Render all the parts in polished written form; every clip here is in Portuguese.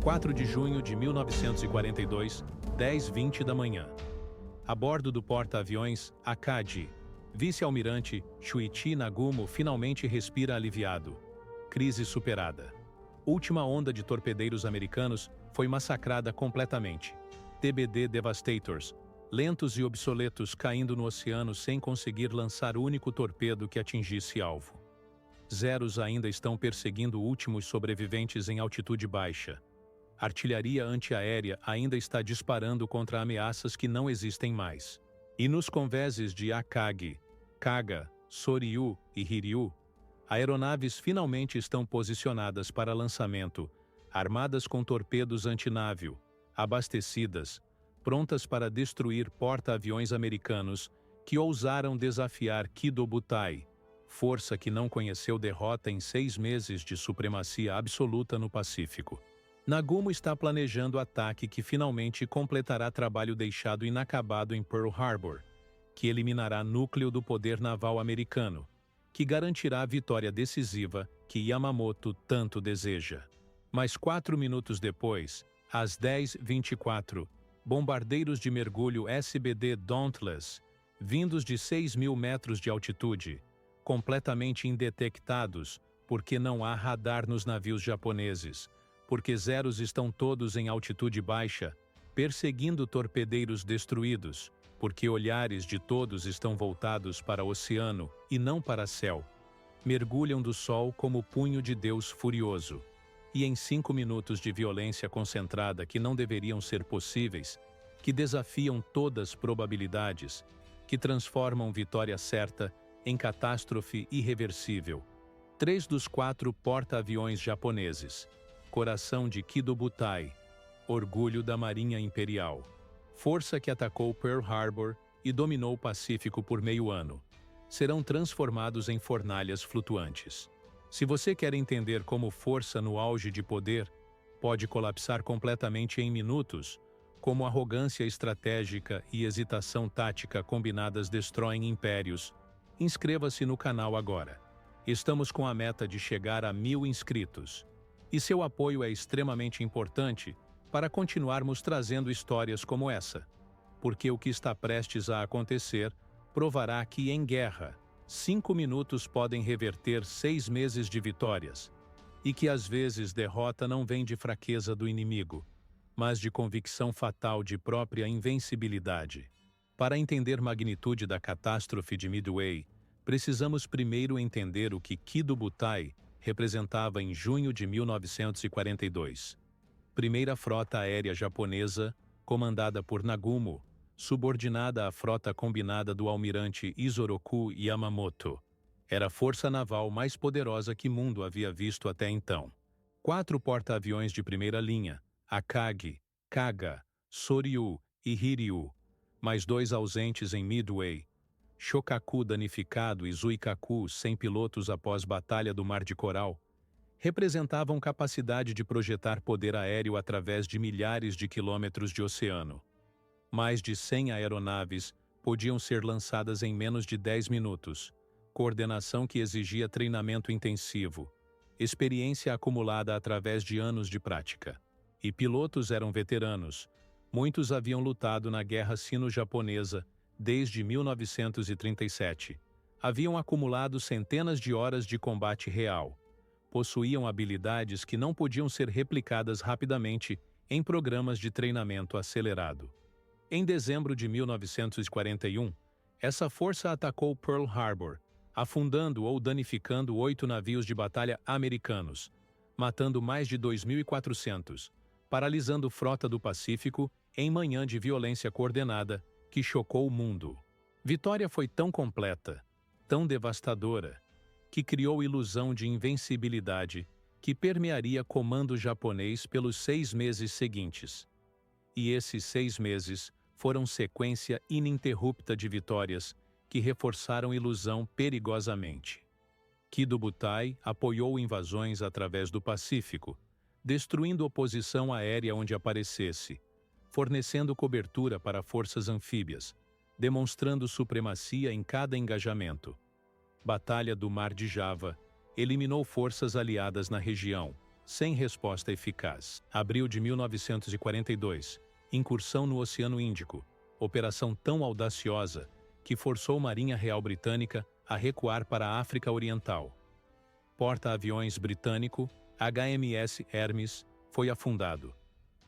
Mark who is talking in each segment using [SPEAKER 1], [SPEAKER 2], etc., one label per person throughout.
[SPEAKER 1] 4 de junho de 1942, 10h20 da manhã. A bordo do porta-aviões Akagi, vice-almirante Shuichi Nagumo finalmente respira aliviado. Crise superada. Última onda de torpedeiros americanos foi massacrada completamente. TBD Devastators, lentos e obsoletos caindo no oceano sem conseguir lançar o único torpedo que atingisse alvo. Zeros ainda estão perseguindo últimos sobreviventes em altitude baixa. Artilharia antiaérea ainda está disparando contra ameaças que não existem mais. E nos convéses de Akagi, Kaga, Soryu e Hiryu, aeronaves finalmente estão posicionadas para lançamento, armadas com torpedos antinávio, abastecidas, prontas para destruir porta-aviões americanos que ousaram desafiar Kido Butai, força que não conheceu derrota em 6 meses de supremacia absoluta no Pacífico. Nagumo está planejando ataque que finalmente completará trabalho deixado inacabado em Pearl Harbor, que eliminará núcleo do poder naval americano, que garantirá a vitória decisiva que Yamamoto tanto deseja. Mas 4 minutos depois, às 10h24, bombardeiros de mergulho SBD Dauntless, vindos de 6.000 metros de altitude, completamente indetectados, porque não há radar nos navios japoneses, porque Zeros estão todos em altitude baixa, perseguindo torpedeiros destruídos, porque olhares de todos estão voltados para o oceano e não para céu. Mergulham do sol como o punho de Deus furioso. E em 5 minutos de violência concentrada que não deveriam ser possíveis, que desafiam todas as probabilidades, que transformam vitória certa em catástrofe irreversível. 3 dos 4 porta-aviões japoneses, coração de Kido Butai, orgulho da Marinha Imperial, força que atacou Pearl Harbor e dominou o Pacífico por meio ano, serão transformados em fornalhas flutuantes. Se você quer entender como força no auge de poder pode colapsar completamente em minutos, como arrogância estratégica e hesitação tática combinadas destroem impérios, inscreva-se no canal agora. Estamos com a meta de chegar a 1000 inscritos. E seu apoio é extremamente importante para continuarmos trazendo histórias como essa, porque o que está prestes a acontecer provará que em guerra, 5 minutos podem reverter 6 meses de vitórias, e que às vezes derrota não vem de fraqueza do inimigo, mas de convicção fatal de própria invencibilidade. Para entender a magnitude da catástrofe de Midway, precisamos primeiro entender o que Kido Butai representava em junho de 1942. Primeira frota aérea japonesa, comandada por Nagumo, subordinada à frota combinada do almirante Isoroku Yamamoto. Era a força naval mais poderosa que o mundo havia visto até então. 4 porta-aviões de primeira linha, Akagi, Kaga, Soryu e Hiryu, mais 2 ausentes em Midway, Shokaku danificado e Zuikaku sem pilotos após Batalha do Mar de Coral, representavam capacidade de projetar poder aéreo através de milhares de quilômetros de oceano. Mais de 100 aeronaves podiam ser lançadas em menos de 10 minutos, coordenação que exigia treinamento intensivo, experiência acumulada através de anos de prática. E pilotos eram veteranos, muitos haviam lutado na Guerra Sino-Japonesa desde 1937. Haviam acumulado centenas de horas de combate real. Possuíam habilidades que não podiam ser replicadas rapidamente em programas de treinamento acelerado. Em dezembro de 1941, essa força atacou Pearl Harbor, afundando ou danificando 8 navios de batalha americanos, matando mais de 2.400, paralisando frota do Pacífico em manhã de violência coordenada que chocou o mundo. Vitória foi tão completa, tão devastadora, que criou ilusão de invencibilidade que permearia comando japonês pelos 6 meses seguintes. E esses 6 meses foram sequência ininterrupta de vitórias que reforçaram a ilusão perigosamente. Kido Butai apoiou invasões através do Pacífico, destruindo oposição aérea onde aparecesse, fornecendo cobertura para forças anfíbias, demonstrando supremacia em cada engajamento. Batalha do Mar de Java eliminou forças aliadas na região, sem resposta eficaz. Abril de 1942. Incursão no Oceano Índico. Operação tão audaciosa que forçou a Marinha Real Britânica a recuar para a África Oriental. Porta-aviões britânico, HMS Hermes, foi afundado.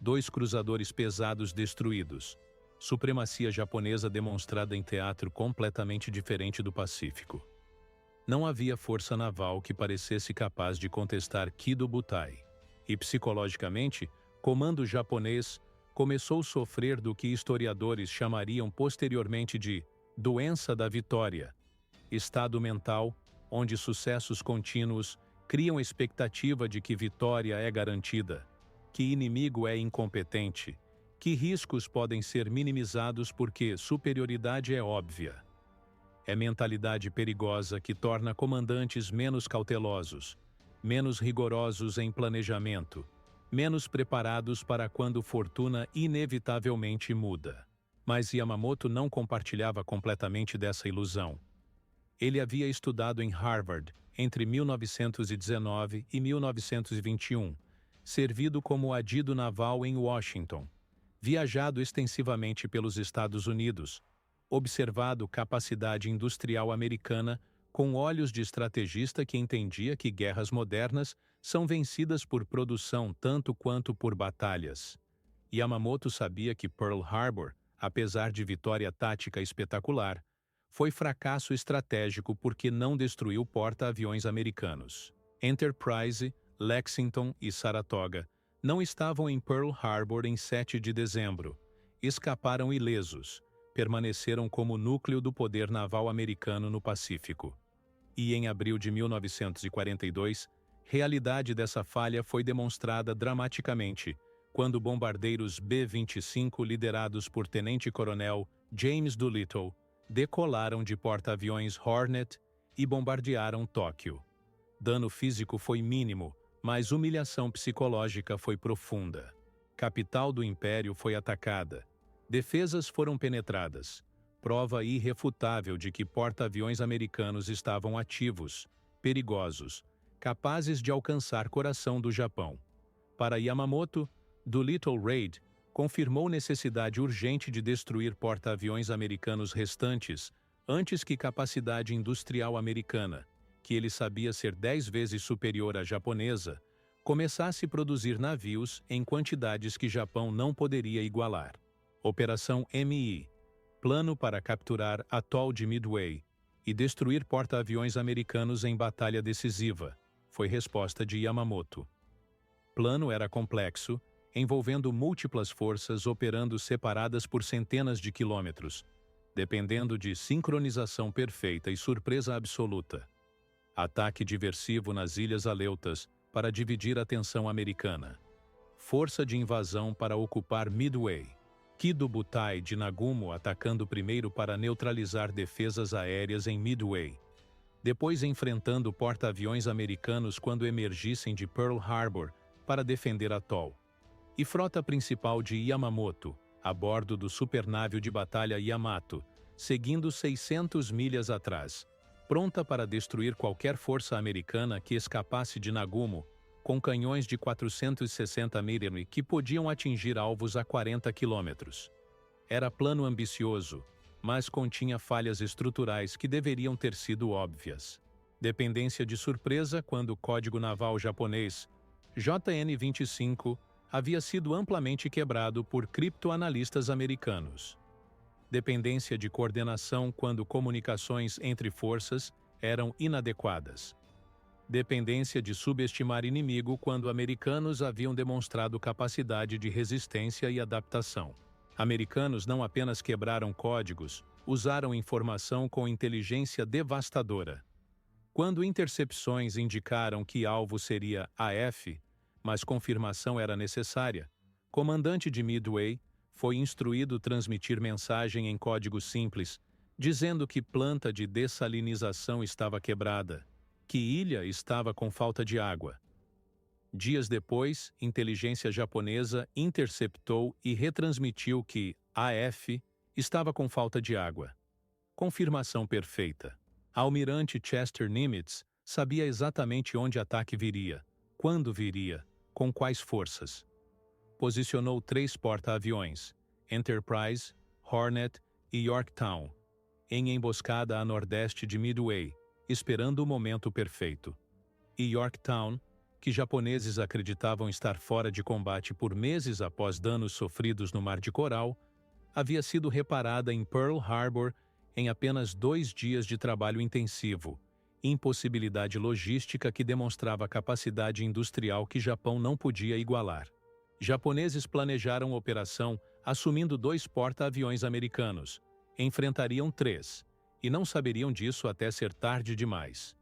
[SPEAKER 1] 2 cruzadores pesados destruídos. Supremacia japonesa demonstrada em teatro completamente diferente do Pacífico. Não havia força naval que parecesse capaz de contestar Kido Butai. E psicologicamente, comando japonês começou a sofrer do que historiadores chamariam posteriormente de doença da vitória, estado mental onde sucessos contínuos criam expectativa de que vitória é garantida, que inimigo é incompetente, que riscos podem ser minimizados porque superioridade é óbvia. É mentalidade perigosa que torna comandantes menos cautelosos, menos rigorosos em planejamento, menos preparados para quando fortuna inevitavelmente muda. Mas Yamamoto não compartilhava completamente dessa ilusão. Ele havia estudado em Harvard entre 1919 e 1921, servido como adido naval em Washington, viajado extensivamente pelos Estados Unidos, observado capacidade industrial americana com olhos de estrategista que entendia que guerras modernas são vencidas por produção tanto quanto por batalhas. Yamamoto sabia que Pearl Harbor, apesar de vitória tática espetacular, foi fracasso estratégico porque não destruiu porta-aviões americanos. Enterprise, Lexington e Saratoga não estavam em Pearl Harbor em 7 de dezembro. Escaparam ilesos, permaneceram como núcleo do poder naval americano no Pacífico. E em abril de 1942, realidade dessa falha foi demonstrada dramaticamente, quando bombardeiros B-25 liderados por Tenente-Coronel James Doolittle decolaram de porta-aviões Hornet e bombardearam Tóquio. Dano físico foi mínimo, mas humilhação psicológica foi profunda. Capital do Império foi atacada. Defesas foram penetradas. Prova irrefutável de que porta-aviões americanos estavam ativos, perigosos, capazes de alcançar coração do Japão. Para Yamamoto, Doolittle Raid confirmou necessidade urgente de destruir porta-aviões americanos restantes antes que capacidade industrial americana, que ele sabia ser 10 vezes superior à japonesa, começasse a produzir navios em quantidades que Japão não poderia igualar. Operação MI, plano para capturar atol de Midway e destruir porta-aviões americanos em batalha decisiva, foi resposta de Yamamoto. Plano era complexo, envolvendo múltiplas forças operando separadas por centenas de quilômetros, dependendo de sincronização perfeita e surpresa absoluta. Ataque diversivo nas Ilhas Aleutas para dividir a atenção americana. Força de invasão para ocupar Midway. Kido Butai de Nagumo atacando primeiro para neutralizar defesas aéreas em Midway. Depois enfrentando porta-aviões americanos quando emergissem de Pearl Harbor para defender atol. E frota principal de Yamamoto, a bordo do supernavio de batalha Yamato, seguindo 600 milhas atrás, pronta para destruir qualquer força americana que escapasse de Nagumo, com canhões de 460 mm que podiam atingir alvos a 40 quilômetros. Era plano ambicioso, mas continha falhas estruturais que deveriam ter sido óbvias. Dependência de surpresa quando o código naval japonês, JN-25, havia sido amplamente quebrado por criptoanalistas americanos. Dependência de coordenação quando comunicações entre forças eram inadequadas. Dependência de subestimar inimigo quando americanos haviam demonstrado capacidade de resistência e adaptação. Americanos não apenas quebraram códigos, usaram informação com inteligência devastadora. Quando intercepções indicaram que alvo seria AF, mas confirmação era necessária, comandante de Midway foi instruído transmitir mensagem em código simples, dizendo que planta de dessalinização estava quebrada, que ilha estava com falta de água. Dias depois, inteligência japonesa interceptou e retransmitiu que AF estava com falta de água. Confirmação perfeita. Almirante Chester Nimitz sabia exatamente onde ataque viria, Quando viria? Com quais forças? Posicionou 3 porta-aviões, Enterprise, Hornet e Yorktown, em emboscada a nordeste de Midway, esperando o momento perfeito. E Yorktown, que japoneses acreditavam estar fora de combate por meses após danos sofridos no Mar de Coral, havia sido reparada em Pearl Harbor em apenas 2 dias de trabalho intensivo, impossibilidade logística que demonstrava capacidade industrial que Japão não podia igualar. Japoneses planejaram a operação assumindo 2 porta-aviões americanos, enfrentariam 3, e não saberiam disso até ser tarde demais.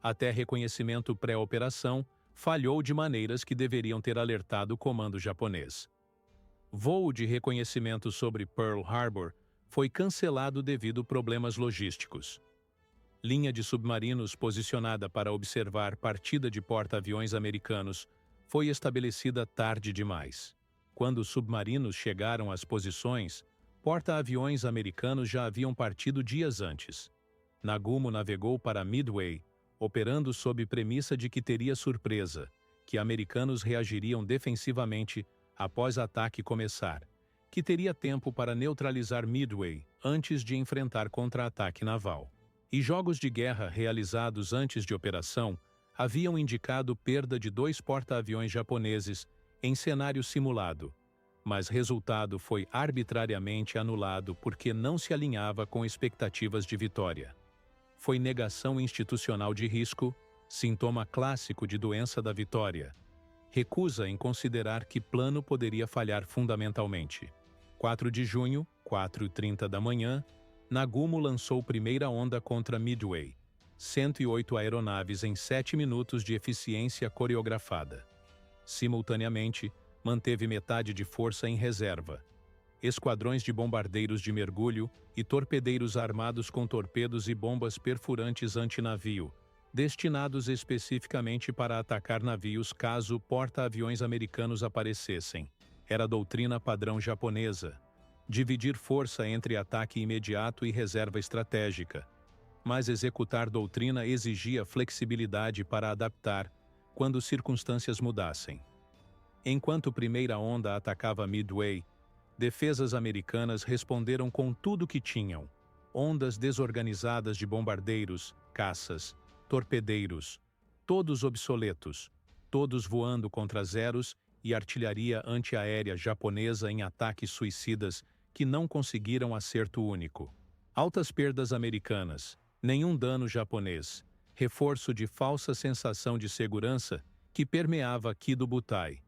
[SPEAKER 1] Até reconhecimento pré-operação, falhou de maneiras que deveriam ter alertado o comando japonês. Voo de reconhecimento sobre Pearl Harbor foi cancelado devido a problemas logísticos. Linha de submarinos posicionada para observar partida de porta-aviões americanos foi estabelecida tarde demais. Quando os submarinos chegaram às posições, porta-aviões americanos já haviam partido dias antes. Nagumo navegou para Midway, operando sob premissa de que teria surpresa, que americanos reagiriam defensivamente após ataque começar, que teria tempo para neutralizar Midway antes de enfrentar contra-ataque naval. E jogos de guerra realizados antes de operação haviam indicado perda de 2 porta-aviões japoneses em cenário simulado, mas resultado foi arbitrariamente anulado porque não se alinhava com expectativas de vitória. Foi negação institucional de risco, sintoma clássico de doença da vitória. Recusa em considerar que plano poderia falhar fundamentalmente. 4 de junho, 4h30 da manhã, Nagumo lançou primeira onda contra Midway, 108 aeronaves em 7 minutos de eficiência coreografada. Simultaneamente, manteve metade de força em reserva. Esquadrões de bombardeiros de mergulho e torpedeiros armados com torpedos e bombas perfurantes antinavio, destinados especificamente para atacar navios caso porta-aviões americanos aparecessem. Era a doutrina padrão japonesa: dividir força entre ataque imediato e reserva estratégica. Mas executar doutrina exigia flexibilidade para adaptar quando circunstâncias mudassem. Enquanto primeira onda atacava Midway, defesas americanas responderam com tudo que tinham: ondas desorganizadas de bombardeiros, caças, torpedeiros, todos obsoletos, todos voando contra zeros, e artilharia antiaérea japonesa em ataques suicidas que não conseguiram acerto único. Altas perdas americanas, nenhum dano japonês, reforço de falsa sensação de segurança que permeava Kido Butai.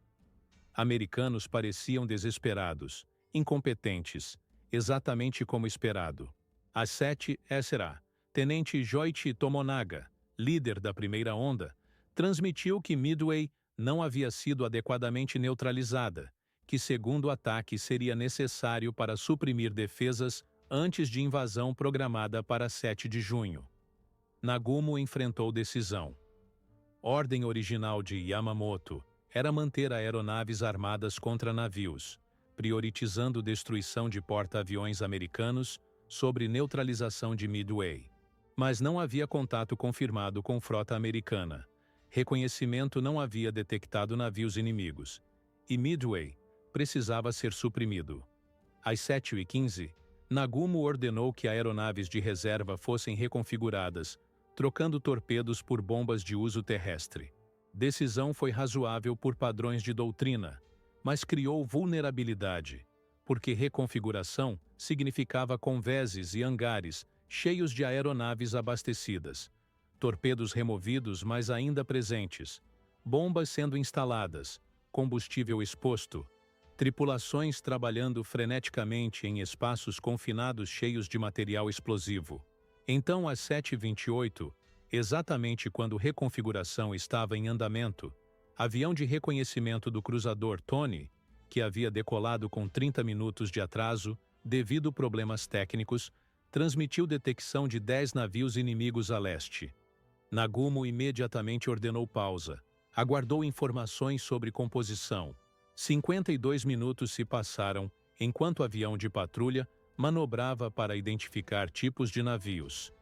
[SPEAKER 1] Americanos pareciam desesperados, incompetentes, exatamente como esperado. Às 7, será. Tenente Joichi Tomonaga, líder da primeira onda, transmitiu que Midway não havia sido adequadamente neutralizada, que segundo ataque seria necessário para suprimir defesas antes de invasão programada para 7 de junho. Nagumo enfrentou decisão. Ordem original de Yamamoto era manter aeronaves armadas contra navios, priorizando destruição de porta-aviões americanos sobre neutralização de Midway. Mas não havia contato confirmado com frota americana. Reconhecimento não havia detectado navios inimigos. E Midway precisava ser suprimido. Às 7h15, Nagumo ordenou que aeronaves de reserva fossem reconfiguradas, trocando torpedos por bombas de uso terrestre. Decisão foi razoável por padrões de doutrina, mas criou vulnerabilidade, porque reconfiguração significava convéses e hangares cheios de aeronaves abastecidas, torpedos removidos mas ainda presentes, bombas sendo instaladas, combustível exposto, tripulações trabalhando freneticamente em espaços confinados cheios de material explosivo. Então, às 7h28, exatamente quando reconfiguração estava em andamento, avião de reconhecimento do cruzador Tony, que havia decolado com 30 minutos de atraso devido a problemas técnicos, transmitiu detecção de 10 navios inimigos a leste. Nagumo imediatamente ordenou pausa. Aguardou informações sobre composição. 52 minutos se passaram, enquanto o avião de patrulha manobrava para identificar tipos de navios.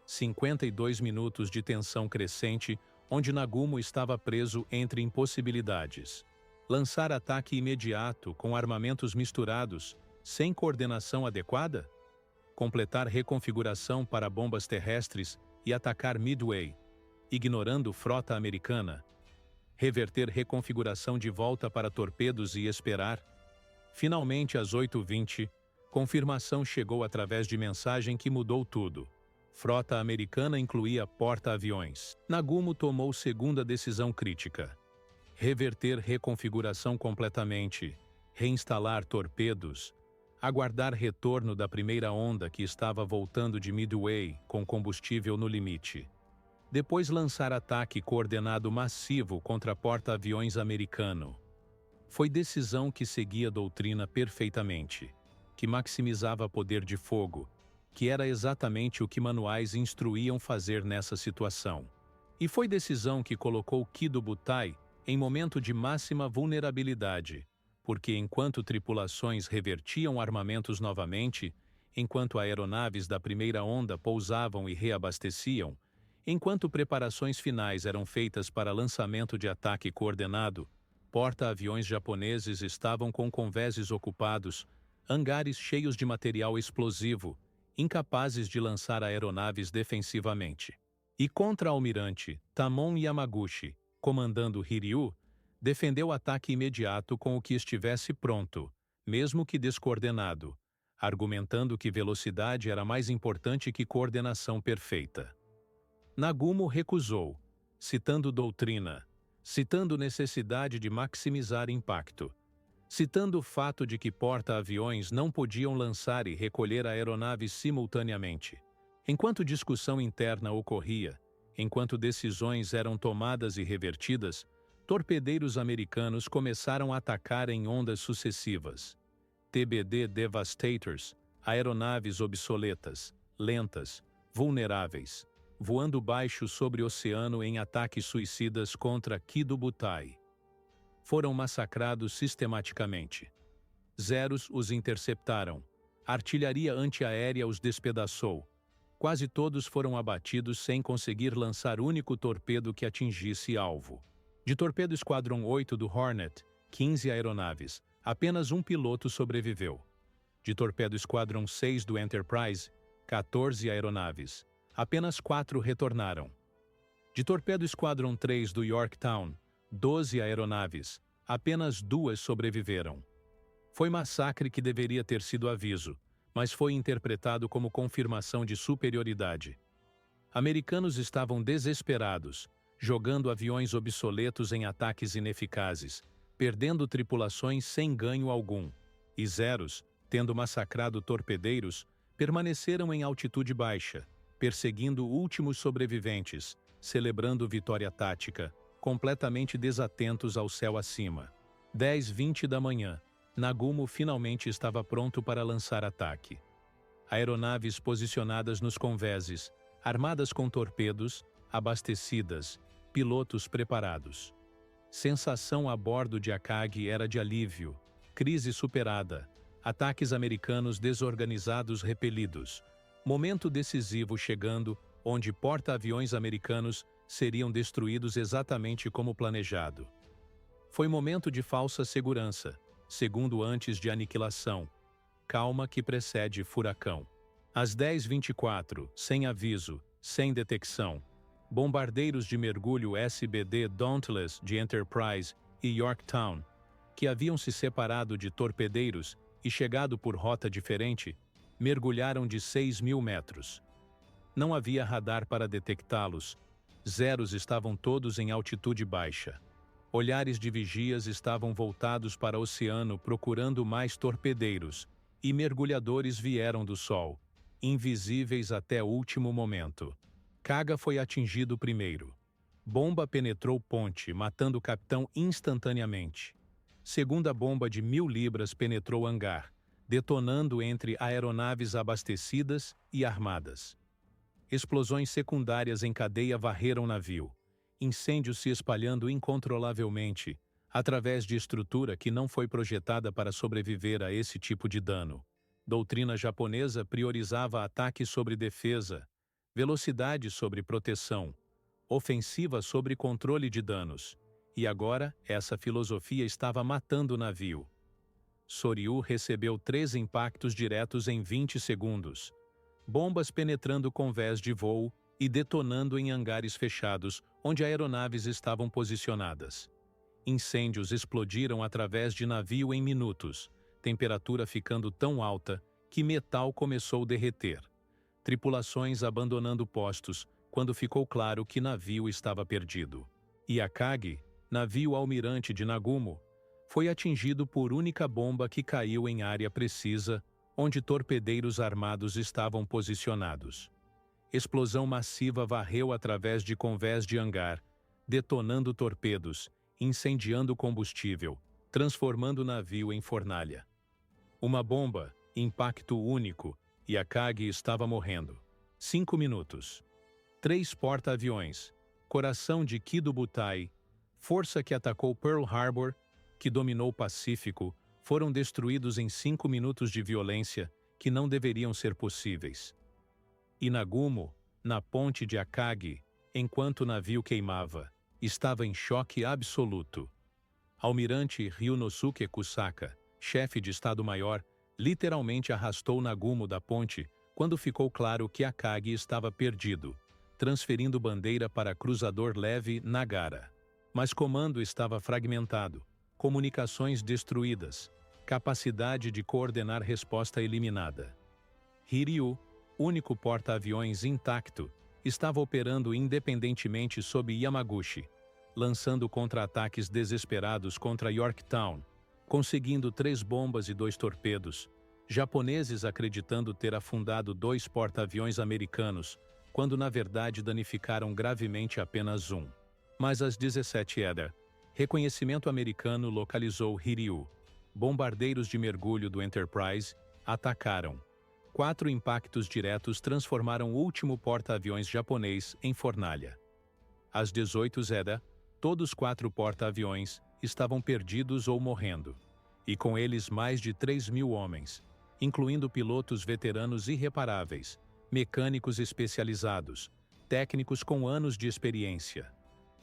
[SPEAKER 1] 52 minutos de tensão crescente, onde Nagumo estava preso entre impossibilidades. Lançar ataque imediato com armamentos misturados, sem coordenação adequada? Completar reconfiguração para bombas terrestres e atacar Midway, ignorando frota americana? Reverter reconfiguração de volta para torpedos e esperar? Finalmente, às 8h20, confirmação chegou através de mensagem que mudou tudo. Frota americana incluía porta-aviões. Nagumo tomou segunda decisão crítica. Reverter reconfiguração completamente, reinstalar torpedos, aguardar retorno da primeira onda que estava voltando de Midway com combustível no limite. Depois lançar ataque coordenado massivo contra porta-aviões americano. Foi decisão que seguia a doutrina perfeitamente, que maximizava poder de fogo, que era exatamente o que manuais instruíam fazer nessa situação. E foi decisão que colocou Kido Butai em momento de máxima vulnerabilidade, porque enquanto tripulações revertiam armamentos novamente, enquanto aeronaves da primeira onda pousavam e reabasteciam, enquanto preparações finais eram feitas para lançamento de ataque coordenado, porta-aviões japoneses estavam com convéses ocupados, hangares cheios de material explosivo, incapazes de lançar aeronaves defensivamente. E contra-almirante Tamon Yamaguchi, comandando Hiryu, defendeu ataque imediato com o que estivesse pronto, mesmo que descoordenado, argumentando que velocidade era mais importante que coordenação perfeita. Nagumo recusou, citando doutrina, citando necessidade de maximizar impacto, citando o fato de que porta-aviões não podiam lançar e recolher aeronaves simultaneamente. Enquanto discussão interna ocorria, enquanto decisões eram tomadas e revertidas, torpedeiros americanos começaram a atacar em ondas sucessivas. TBD Devastators, aeronaves obsoletas, lentas, vulneráveis, voando baixo sobre o oceano em ataques suicidas contra Kido Butai. Foram massacrados sistematicamente. Zeros os interceptaram. Artilharia antiaérea os despedaçou. Quase todos foram abatidos sem conseguir lançar único torpedo que atingisse alvo. De Torpedo Esquadrão 8 do Hornet, 15 aeronaves, apenas um piloto sobreviveu. De Torpedo Esquadrão 6 do Enterprise, 14 aeronaves, apenas 4 retornaram. De Torpedo Esquadrão 3 do Yorktown, 12 aeronaves, apenas 2 sobreviveram. Foi massacre que deveria ter sido aviso, mas foi interpretado como confirmação de superioridade. Americanos estavam desesperados, jogando aviões obsoletos em ataques ineficazes, perdendo tripulações sem ganho algum, e Zeros, tendo massacrado torpedeiros, permaneceram em altitude baixa, perseguindo últimos sobreviventes, celebrando vitória tática, completamente desatentos ao céu acima. 10h20 da manhã, Nagumo finalmente estava pronto para lançar ataque. Aeronaves posicionadas nos convéses, armadas com torpedos, abastecidas, pilotos preparados. Sensação a bordo de Akagi era de alívio, crise superada, ataques americanos desorganizados repelidos, momento decisivo chegando onde porta-aviões americanos seriam destruídos exatamente como planejado. Foi momento de falsa segurança, segundo antes de aniquilação, calma que precede furacão. Às 10h24, sem aviso, sem detecção, bombardeiros de mergulho SBD Dauntless de Enterprise e Yorktown, que haviam se separado de torpedeiros e chegado por rota diferente, mergulharam de 6.000 metros. Não havia radar para detectá-los. Zeros estavam todos em altitude baixa. Olhares de vigias estavam voltados para o oceano procurando mais torpedeiros, e mergulhadores vieram do sol, invisíveis até o último momento. Kaga foi atingido primeiro. Bomba penetrou ponte, matando o capitão instantaneamente. Segunda bomba de 1.000 libras penetrou hangar, detonando entre aeronaves abastecidas e armadas. Explosões secundárias em cadeia varreram o navio. Incêndios se espalhando incontrolavelmente, através de estrutura que não foi projetada para sobreviver a esse tipo de dano. Doutrina japonesa priorizava ataque sobre defesa, velocidade sobre proteção, ofensiva sobre controle de danos. E agora, essa filosofia estava matando o navio. Soryu recebeu 3 impactos diretos em 20 segundos. Bombas penetrando convés de voo e detonando em hangares fechados, onde aeronaves estavam posicionadas. Incêndios explodiram através de navio em minutos, temperatura ficando tão alta que metal começou a derreter. Tripulações abandonando postos, quando ficou claro que navio estava perdido. E Akagi, navio almirante de Nagumo, foi atingido por única bomba que caiu em área precisa, onde torpedeiros armados estavam posicionados. Explosão massiva varreu através de convés de hangar, detonando torpedos, incendiando combustível, transformando o navio em fornalha. Uma bomba, impacto único, e Akagi estava morrendo. 5 minutos. 3 porta-aviões, coração de Kido Butai, força que atacou Pearl Harbor, que dominou o Pacífico, foram destruídos em 5 minutos de violência que não deveriam ser possíveis. E Nagumo, na ponte de Akagi, enquanto o navio queimava, estava em choque absoluto. Almirante Ryunosuke Kusaka, chefe de Estado-Maior, literalmente arrastou Nagumo da ponte quando ficou claro que Akagi estava perdido, transferindo bandeira para cruzador leve Nagara. Mas comando estava fragmentado, comunicações destruídas, capacidade de coordenar resposta eliminada. Hiryu, único porta-aviões intacto, estava operando independentemente sob Yamaguchi, lançando contra-ataques desesperados contra Yorktown, conseguindo 3 bombas e 2 torpedos, japoneses acreditando ter afundado 2 porta-aviões americanos, quando na verdade danificaram gravemente apenas um. Mas às 17 h, reconhecimento americano localizou Hiryu. Bombardeiros de mergulho do Enterprise atacaram. 4 impactos diretos transformaram o último porta-aviões japonês em fornalha. Às 18 h, todos 4 porta-aviões estavam perdidos ou morrendo, e com eles mais de 3.000 homens, incluindo pilotos veteranos irreparáveis, mecânicos especializados, técnicos com anos de experiência.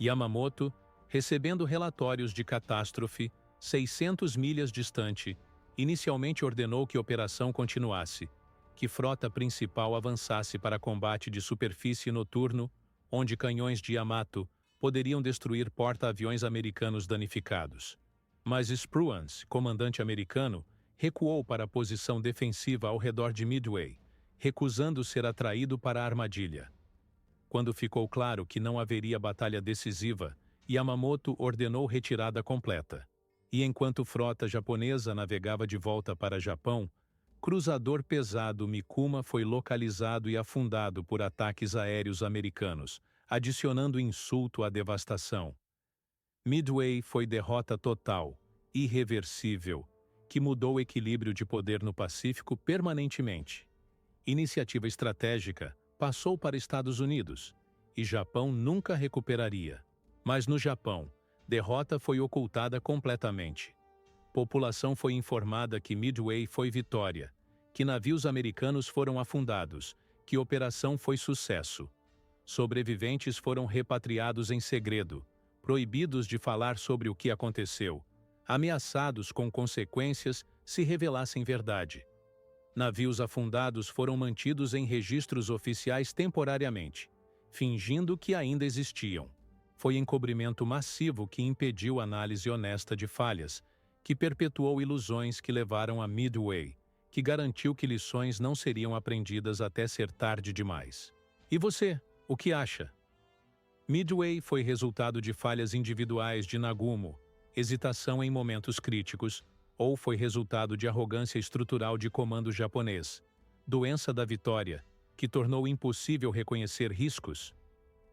[SPEAKER 1] Yamamoto, recebendo relatórios de catástrofe, 600 milhas distante, inicialmente ordenou que a operação continuasse, que frota principal avançasse para combate de superfície noturno, onde canhões de Yamato poderiam destruir porta-aviões americanos danificados. Mas Spruance, comandante americano, recuou para a posição defensiva ao redor de Midway, recusando ser atraído para a armadilha. Quando ficou claro que não haveria batalha decisiva, Yamamoto ordenou retirada completa. E enquanto frota japonesa navegava de volta para Japão, cruzador pesado Mikuma foi localizado e afundado por ataques aéreos americanos, adicionando insulto à devastação. Midway foi derrota total, irreversível, que mudou o equilíbrio de poder no Pacífico permanentemente. Iniciativa estratégica passou para Estados Unidos, e Japão nunca recuperaria. Mas no Japão, derrota foi ocultada completamente. População foi informada que Midway foi vitória, que navios americanos foram afundados, que operação foi sucesso. Sobreviventes foram repatriados em segredo, proibidos de falar sobre o que aconteceu, ameaçados com consequências se revelassem verdade. Navios afundados foram mantidos em registros oficiais temporariamente, fingindo que ainda existiam. Foi encobrimento massivo que impediu análise honesta de falhas, que perpetuou ilusões que levaram a Midway, que garantiu que lições não seriam aprendidas até ser tarde demais. E você, o que acha? Midway foi resultado de falhas individuais de Nagumo, hesitação em momentos críticos, ou foi resultado de arrogância estrutural de comando japonês, doença da vitória, que tornou impossível reconhecer riscos?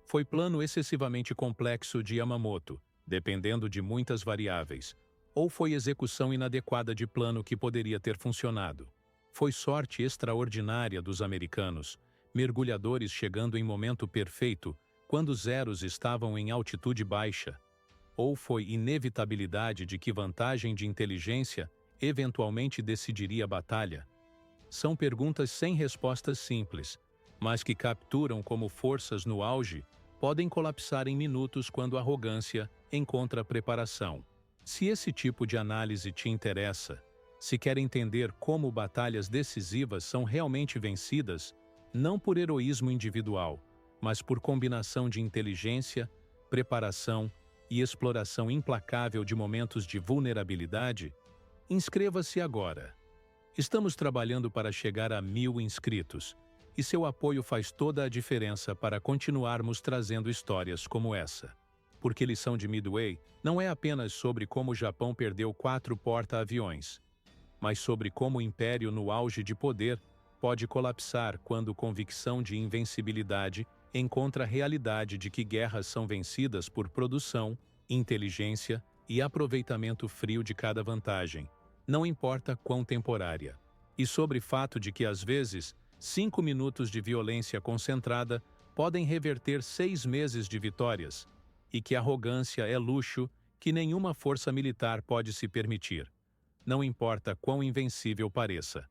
[SPEAKER 1] Foi plano excessivamente complexo de Yamamoto, dependendo de muitas variáveis, ou foi execução inadequada de plano que poderia ter funcionado? Foi sorte extraordinária dos americanos, mergulhadores chegando em momento perfeito quando zeros estavam em altitude baixa? Ou foi inevitabilidade de que vantagem de inteligência eventualmente decidiria a batalha? São perguntas sem respostas simples, mas que capturam como forças no auge podem colapsar em minutos quando a arrogância encontra preparação. Se esse tipo de análise te interessa, se quer entender como batalhas decisivas são realmente vencidas, não por heroísmo individual, mas por combinação de inteligência, preparação e exploração implacável de momentos de vulnerabilidade, inscreva-se agora. Estamos trabalhando para chegar a 1000 inscritos, e seu apoio faz toda a diferença para continuarmos trazendo histórias como essa. Porque Lição de Midway não é apenas sobre como o Japão perdeu 4 porta-aviões, mas sobre como o império no auge de poder pode colapsar quando convicção de invencibilidade encontra a realidade de que guerras são vencidas por produção, inteligência e aproveitamento frio de cada vantagem, não importa quão temporária. E sobre o fato de que, às vezes, 5 minutos de violência concentrada podem reverter 6 meses de vitórias, e que arrogância é luxo que nenhuma força militar pode se permitir. Não importa quão invencível pareça.